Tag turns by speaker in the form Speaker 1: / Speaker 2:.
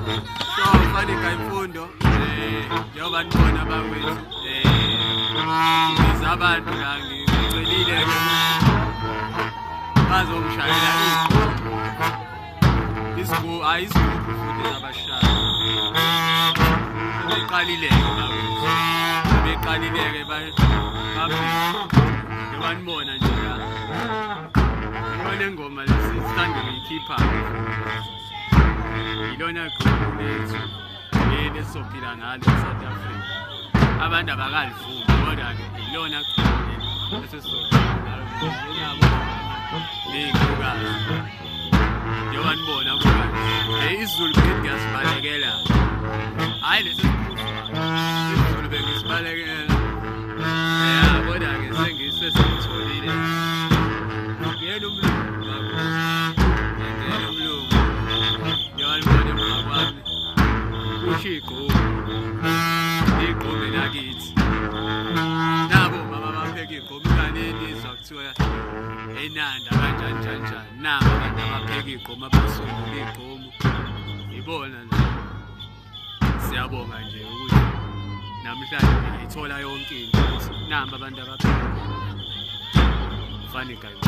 Speaker 1: So fani kayimfundo njengoba nibona bakwethu biza abantu la ngicelile bazongishayela ayizigubhu futhi abashaya beqalileke bakwethu beqalileke njengoba nibona nje la yona ingoma lesithanda ukuyikhipha ilona group lethu leli esizophila ngalo eSouth Africa abantu abakalivumi kodwa-ke ilona group esesizophila ngalo ney'ntokazi njengoba nibona kukanje isiZulu ngiyasibalekela hhayi lesi isiZulu bengisibalekela kodwa-ke sengitholile ngiyena umlungu ngiyena umlungu njengoba nibona emva kwami kusho iy'gqomi lakithi nabo mama bapheka iy'gqomi kanenizwa kuthiwa enanda kanjani nabo abantu abapheka iy'gqomi abasungula iy'gqomi ibona nje siyabonga nje ukuthi namhlanje ngiyithola yonke into namba abantu abapheka fani kayo.